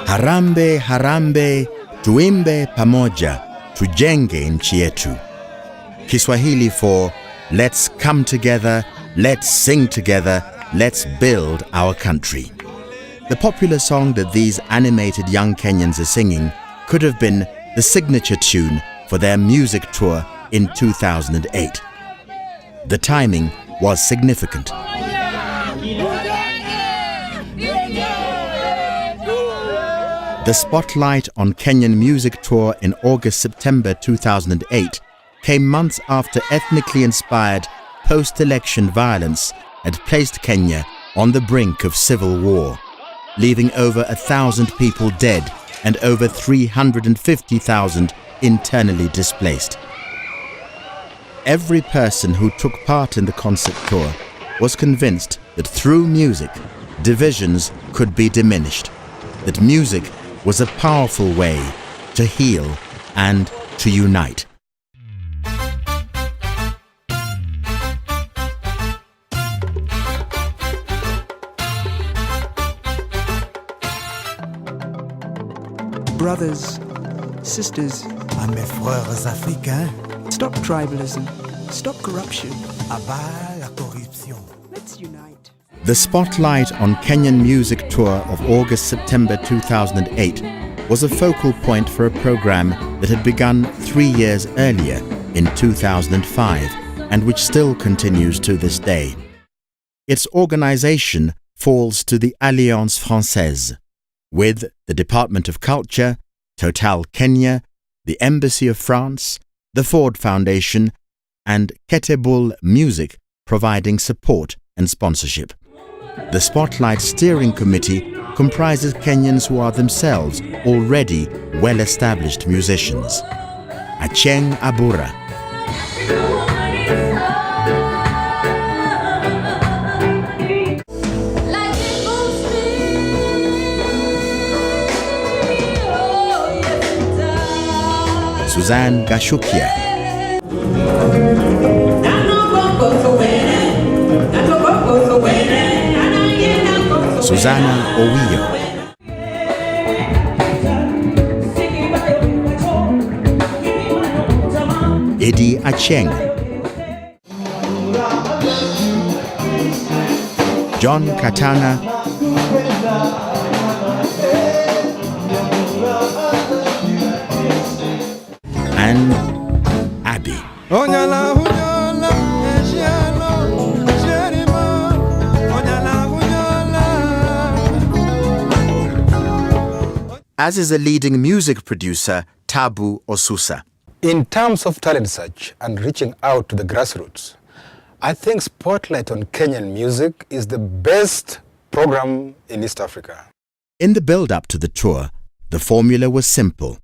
Harambe, harambe, tuimbe pamoja, tujenge nchi yetu. Kiswahili for let's come together, let's sing together, let's build our country. The popular song that these animated young Kenyans are singing could have been the signature tune for their music tour in 2008. The timing was significant. The spotlight on Kenyan Music Tour in August-September 2008 came months after ethnically inspired post-election violence had placed Kenya on the brink of civil war, leaving over 1,000 people dead and over 350,000 internally displaced. Every person who took part in the concert tour was convinced that through music, divisions could be diminished, that music was a powerful way to heal and to unite. Brothers, sisters, mes frères africains, stop tribalism, stop corruption. abat la corruption. Let's unite. The spotlight on Kenyan Music Tour of August-September 2008 was a focal point for a program that had begun 3 years earlier in 2005 and which still continues to this day. Its organization falls to the Alliance Française, with the Department of Culture, Total Kenya, the Embassy of France, the Ford Foundation, and Ketebul Music providing support and sponsorship. The Spotlight Steering Committee comprises Kenyans who are themselves already well-established musicians. Acheng Abura, Suzanne Gashukia, Susanna Owiyo, Eddie Acheng, John Katana, and Abby. As is a leading music producer, Tabu Osusa. In terms of talent search and reaching out to the grassroots, I think Spotlight on Kenyan Music is the best program in East Africa. In the build-up to the tour, the formula was simple.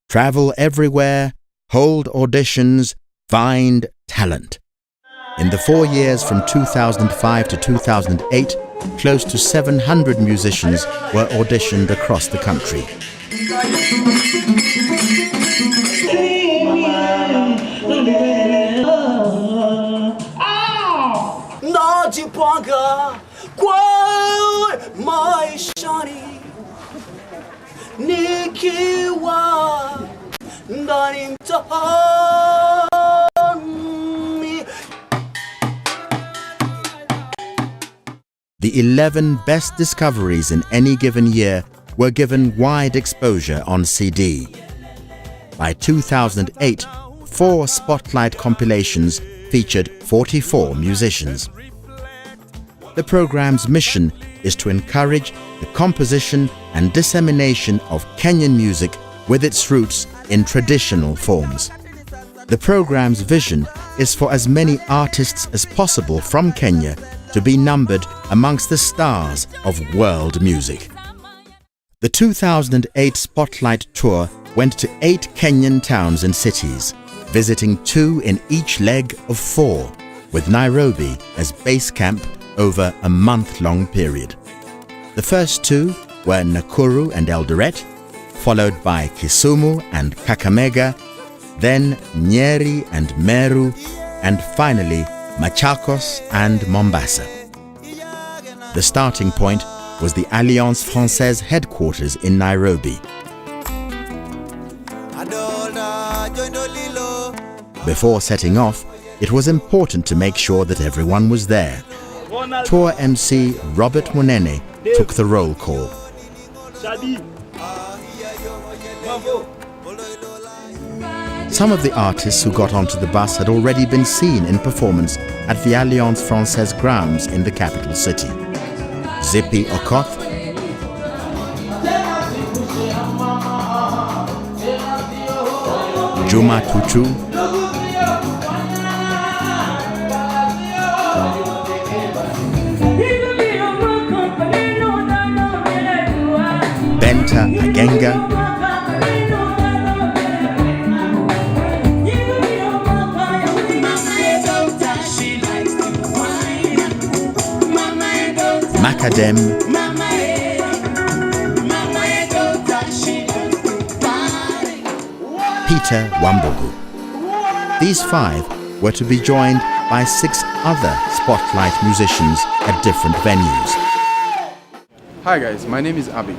Travel everywhere, hold auditions, find talent. In the 4 years from 2005 to 2008, close to 700 musicians were auditioned across the country. Najipanga kwa maishani nikiwa ndani mtaani. The 11 best discoveries in any given year were given wide exposure on CD. By 2008, 4 Spotlight compilations featured 44 musicians. The program's mission is to encourage the composition and dissemination of Kenyan music with its roots in traditional forms. The program's vision is for as many artists as possible from Kenya to be numbered amongst the stars of world music. The 2008 Spotlight Tour went to 8 Kenyan towns and cities, visiting 2 in each leg of 4, with Nairobi as base camp over a month-long period. The first 2 were Nakuru and Eldoret, followed by Kisumu and Kakamega, then Nyeri and Meru, and finally Machakos and Mombasa. The starting point was the Alliance Française headquarters in Nairobi. Before setting off, it was important to make sure that everyone was there. Tour MC Robert Munene took the roll call. Some of the artists who got onto the bus had already been seen in performance at the Alliance Française grounds in the capital city. Zippy Okoth, Juma Tutu, Benta Agenga, Macadam, Peter Wambogu. These five were to be joined by 6 other spotlight musicians at different venues. Hi guys, my name is Abi.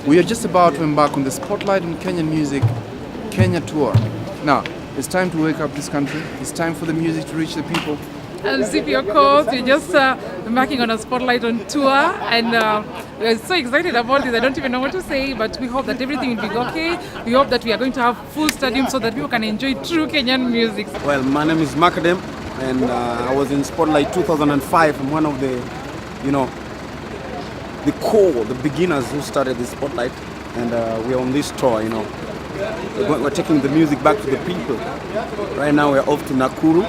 We are just about to embark on the Spotlight on Kenyan Music Kenya Tour. Now, it's time to wake up this country. It's time for the music to reach the people. I'm Zippy Okoth. We're just embarking on a Spotlight on tour, and we're so excited about this. I don't even know what to say, but we hope that everything will be okay. We hope that we are going to have full stadiums so that people can enjoy true Kenyan music. Well, my name is Macadam, and I was in Spotlight 2005. I'm one of the, the core, the beginners who started this Spotlight, and we're on this tour, We're taking the music back to the people. Right now we're off to Nakuru.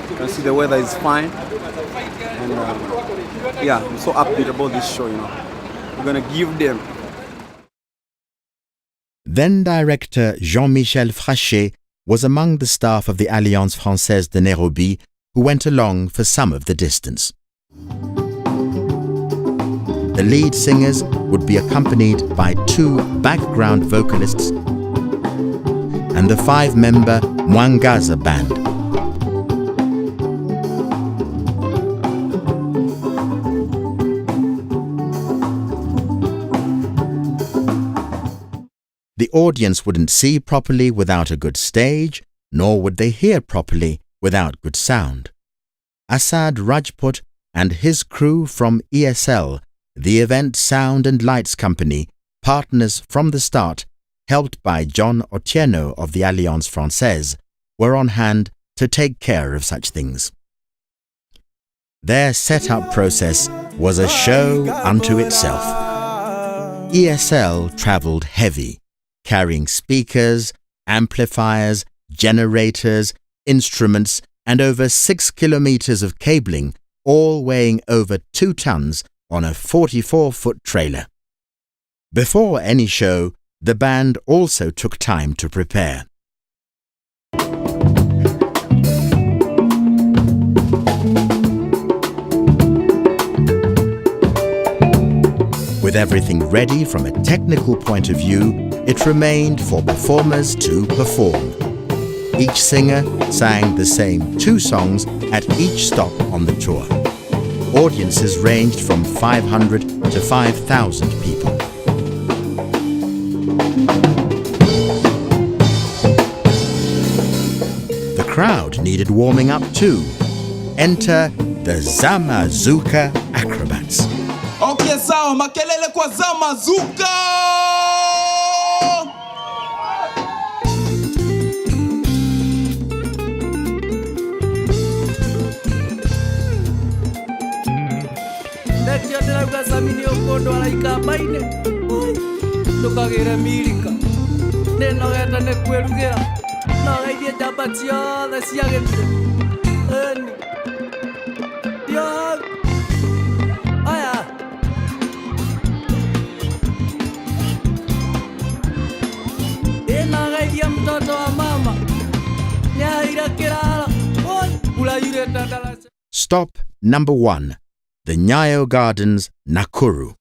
You can see the weather is fine, and I'm so upbeat about this show. We're gonna give them. Then director Jean-Michel Frachet was among the staff of the Alliance Française de Nairobi who went along for some of the distance. The lead singers would be accompanied by 2 background vocalists and the 5-member Mwangaza band. The audience wouldn't see properly without a good stage, nor would they hear properly without good sound. Asad Rajput and his crew from ESL, the Event Sound and Lights Company, partners from the start, helped by John Otieno of the Alliance Française, were on hand to take care of such things. Their set-up process was a show unto itself. ESL travelled heavy, carrying speakers, amplifiers, generators, instruments, and over 6 kilometers of cabling, all weighing over 2 tons on a 44-foot trailer. Before any show, the band also took time to prepare. With everything ready from a technical point of view, it remained for performers to perform. Each singer sang the same 2 songs at each stop on the tour. Audiences ranged from 500 to 5,000 people. The crowd needed warming up too. Enter the Zamazuka Acrobats. Okay, sawa, makelele kwa Zamazuka! Netio ndĩrauga Sami nĩ ũkũndũ araikamba-inĩ ndũkagĩre mirika nĩnogete nĩ kwĩrugĩra no geithie njamba ciothe cia gĩtĩ ĩni Diog aya ĩnageithia mtoto wa mama nĩaire kĩrara uraire tandaraca. Stop number 1. The Nyayo Gardens, Nakuru.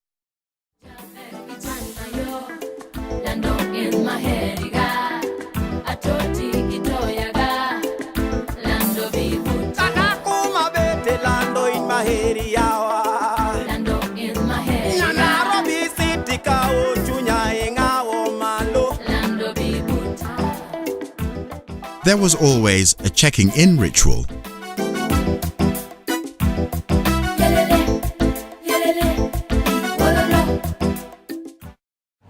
there was always a checking-in ritual.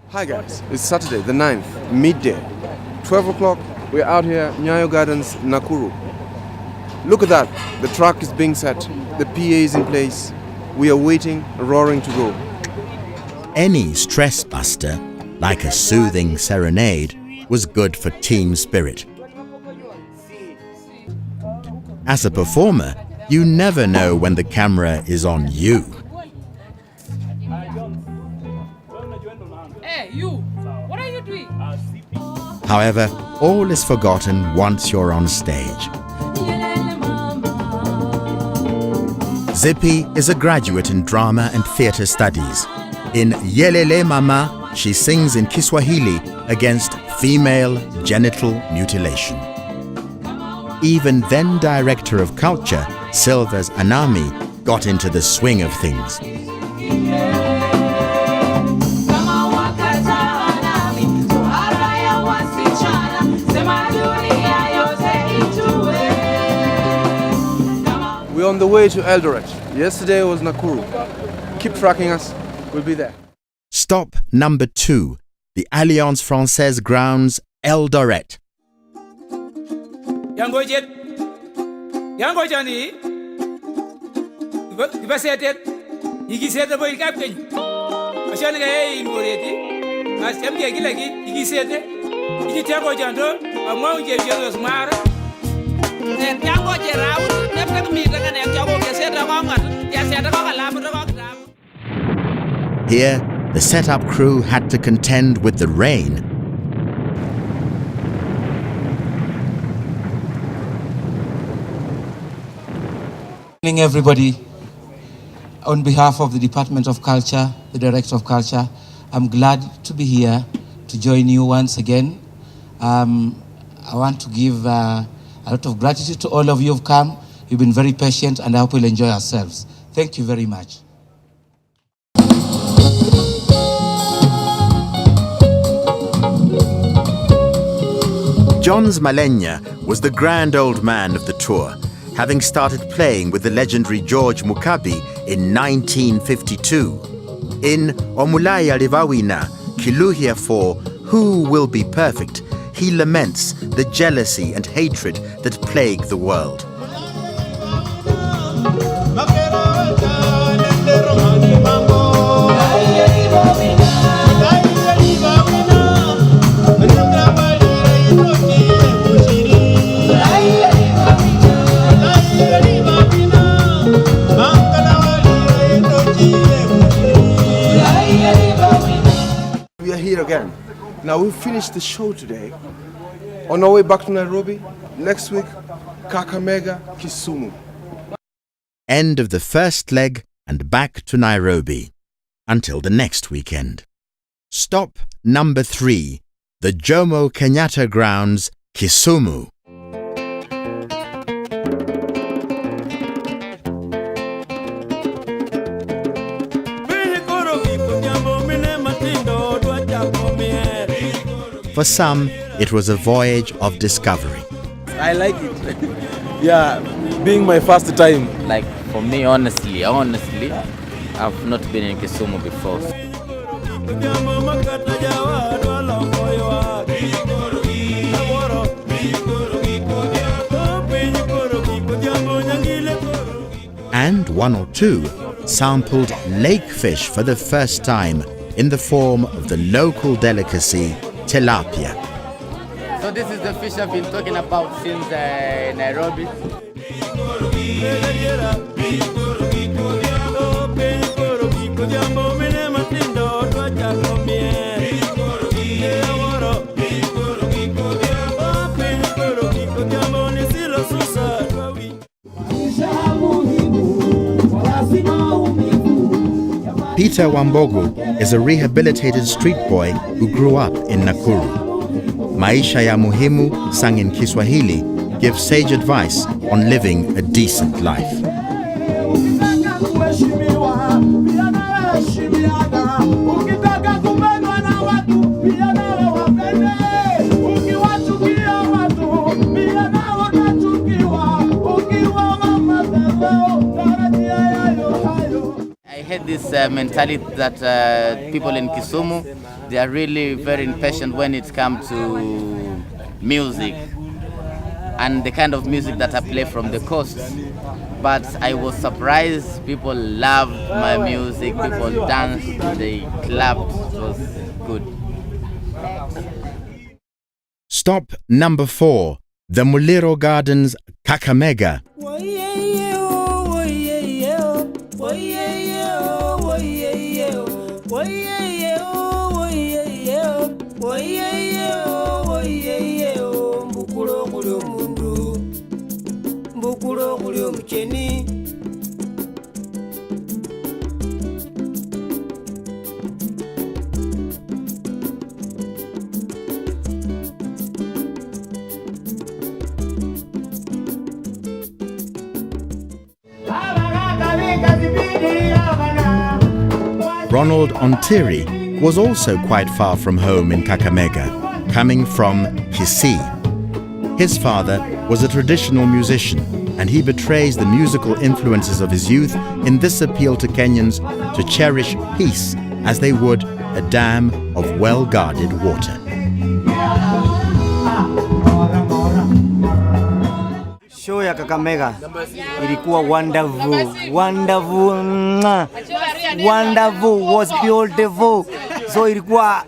Hi guys, it's Saturday the 9th, midday. 12 o'clock, we're out here, Nyayo Gardens, Nakuru. Look at that, the track is being set, the PA is in place. We are waiting, roaring to go. Any stress buster, like a soothing serenade, was good for team spirit. As a performer, you never know when the camera is on you. Hey, you! What are you doing? However, all is forgotten once you're on stage. Zippy is a graduate in drama and theatre studies. In Yelele Mama, she sings in Kiswahili against female genital mutilation. Even then Director of Culture, Silvers Anami, got into the swing of things. We're on the way to Eldoret. Yesterday was Nakuru. Keep tracking us, we'll be there. Stop number 2, the Alliance Française grounds, Eldoret. Yangojet. Yangojani. Ibasetet. Igisete boy kapken. Ashani gay inworeti. Asem ge gilagi igisete. Igitego jando amwa unje jeus mara. En yango jerau, nepek mi dengan en jago gesete kongat. Ya sete kongalam kongat. Here, the setup crew had to contend with the rain. Good evening, everybody. On behalf of the Department of Culture, the Director of Culture, I'm glad to be here to join you once again. I want to give a lot of gratitude to all of you who've come. You've been very patient, and I hope we'll enjoy ourselves. Thank you very much. Johns Malenya was the grand old man of the tour, having started playing with the legendary George Mukabi in 1952. In Omulaya Livawina, Kiluhia for Who Will Be Perfect, he laments the jealousy and hatred that plague the world. We are here again. Now we've finished the show today. On our way back to Nairobi, next week, Kakamega, Kisumu. End of the first leg and back to Nairobi. Until the next weekend. Stop number 3, the Jomo Kenyatta grounds, Kisumu. For some, it was a voyage of discovery. I like it. Yeah, being my first time. Like for me, honestly, I've not been in Kisumu before. And one or two sampled lake fish for the first time in the form of the local delicacy tilapia. So this is the fish I've been talking about since Nairobi. Peter Wambogu is a rehabilitated street boy who grew up in Nakuru. Maisha ya Muhimu, sung in Kiswahili, gives sage advice on living a decent life. hate this mentality that people in Kisumu, they are really very impatient when it comes to music and the kind of music that I play from the coast. But I was surprised, people loved my music, people danced, they clapped, it was good. Stop number 4, the Muliro Gardens Kakamega. Ronald Ontiri was also quite far from home in Kakamega, coming from Kisii. His father was a traditional musician, and he betrays the musical influences of his youth in this appeal to Kenyans to cherish peace as they would a dam of well-guarded water. Show ya Kakamega ilikuwa wonderful, wonderful, was beautiful. So ilikuwa.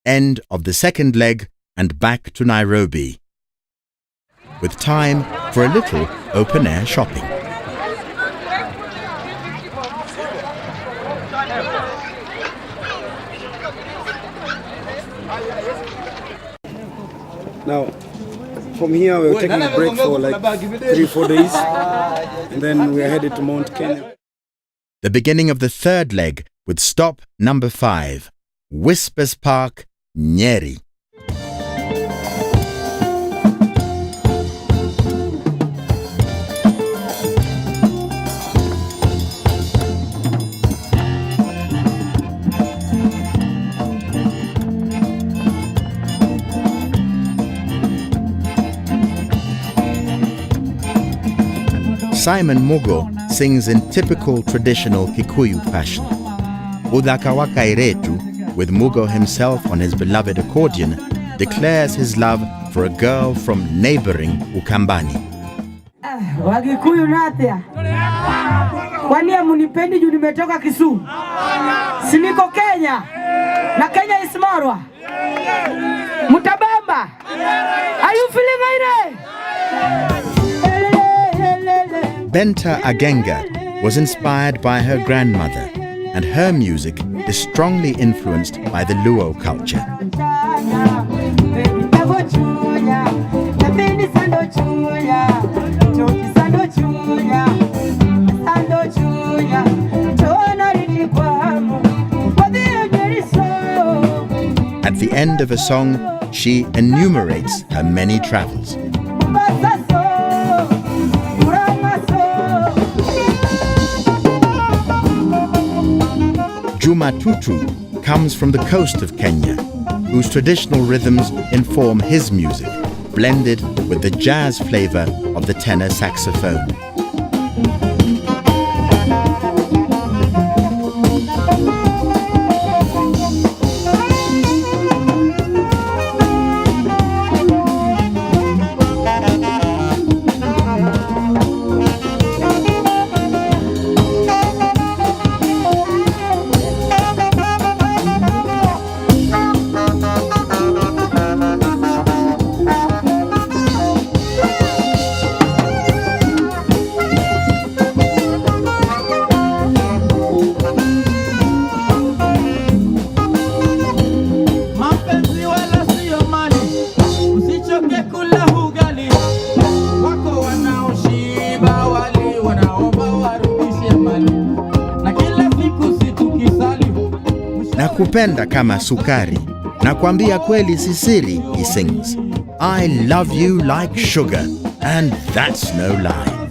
End of the second leg and back to Nairobi, with time for a little open-air shopping. Now, from here we're taking a break for like 3-4 days, and then we're headed to Mount Kenya. The beginning of the third leg with stop number 5, Whispers Park, Nyeri. Simon Mugo sings in typical traditional Kikuyu fashion. Udakawaka Iretu, with Mugo himself on his beloved accordion, declares his love for a girl from neighboring Ukambani. Wagikuyu natia. Kwani amunipendi juu nimetoka Kisumu? Si niko Kenya. Na Kenya is Marwa. Mutabamba. Are you feeling it? Benta Agenga was inspired by her grandmother, and her music is strongly influenced by the Luo culture. At the end of a song, she enumerates her many travels. Juma Tutu comes from the coast of Kenya, whose traditional rhythms inform his music, blended with the jazz flavor of the tenor saxophone. Nakupenda kama sukari, nakwambia kweli si siri, he sings. I love you like sugar, and that's no lie.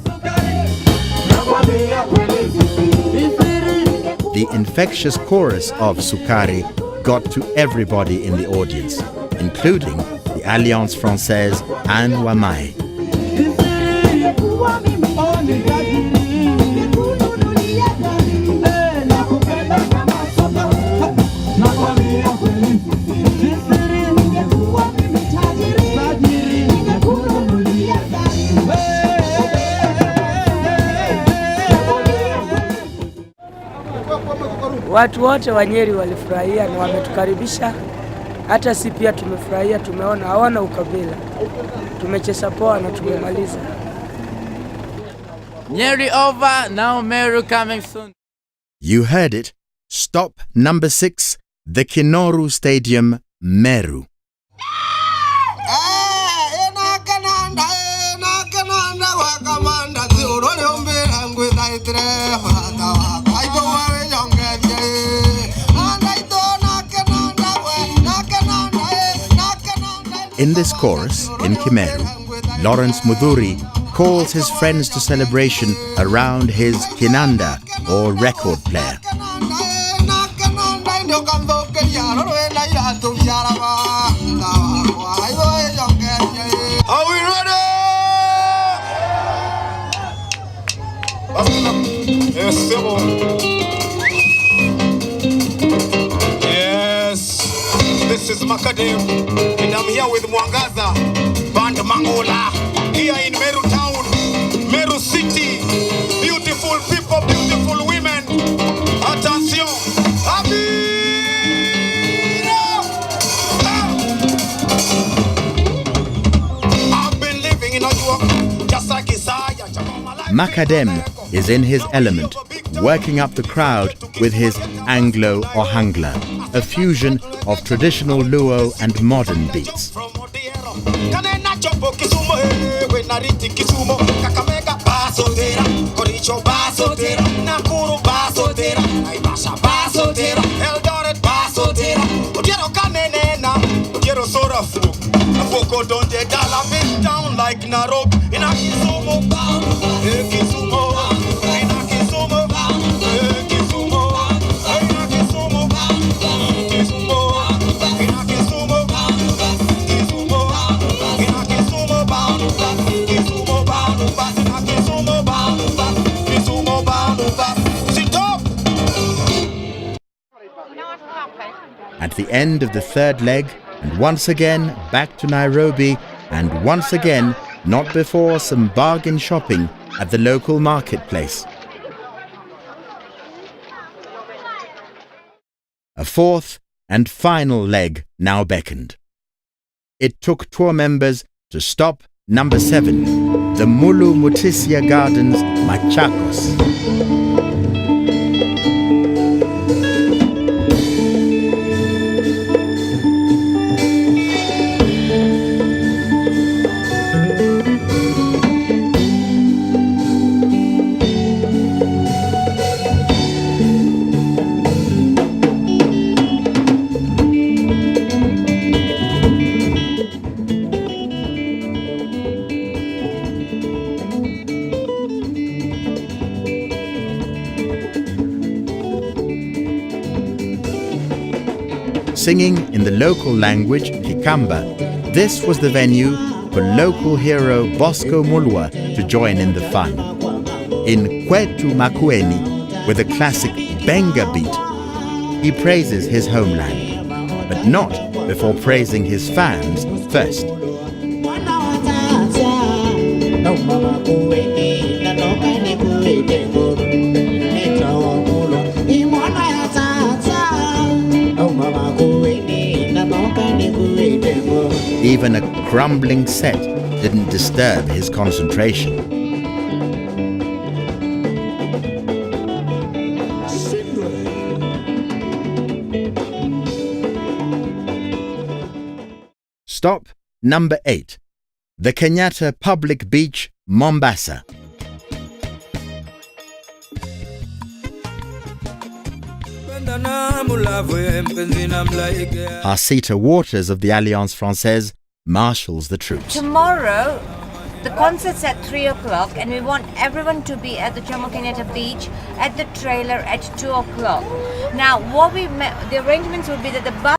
The infectious chorus of Sukari got to everybody in the audience, including the Alliance Française Anne Wamai. Watu wote wa Nyeri walifurahia na wametukaribisha. Hata si pia tumefurahia, tumeona hawana ukabila. Tumecheza poa na tumemaliza. Nyeri over, now Meru coming soon. You heard it. Stop number 6, the Kinoru Stadium, Meru. In this chorus, in Kimeru, Lawrence Mudhuri calls his friends to celebration around his kinanda, or record player. Are we ready? Yes, yes, this is Macadam, and I'm here with Mwangaza, Band Mangola, here in Meru town, Meru city. Beautiful people, beautiful women. Attention, I've been living in New York, just like Isaiah. Macadam is in his element, working up the crowd with his Anglo or Hangla, a fusion of traditional Luo and modern beats. Kakamega basotera, Koricho basotera, Nakuru basotera, Naivasha basotera, Eldoret basotera, Odiero kanenena, Odiero sorafu, Afoko donde dala bit down like Nairobi, in a Kisumu, Kisumu, in a Kisumu, Kisumu, in a Kisumu, Kisumu, in a Kisumu, Kisumu, in a Kisumu, At the end of the third leg, and once again back to Nairobi, and once again not before some bargain shopping at the local marketplace. A fourth and final leg now beckoned. It took tour members to stop number 7, the Mulu Mutisia Gardens, Machakos. Singing in the local language, Kikamba, this was the venue for local hero Bosco Mulwa to join in the fun. In Kwetu Makueni, with a classic Benga beat, he praises his homeland, but not before praising his fans first. Even a crumbling set didn't disturb his concentration. Stop number 8, the Kenyatta Public Beach, Mombasa. Hasita Waters of the Alliance Française marshals the troops. Tomorrow, the concert's at 3 o'clock and we want everyone to be at the Jomo Kenyatta Beach at the trailer at 2 o'clock. Now, the arrangements will be that the bus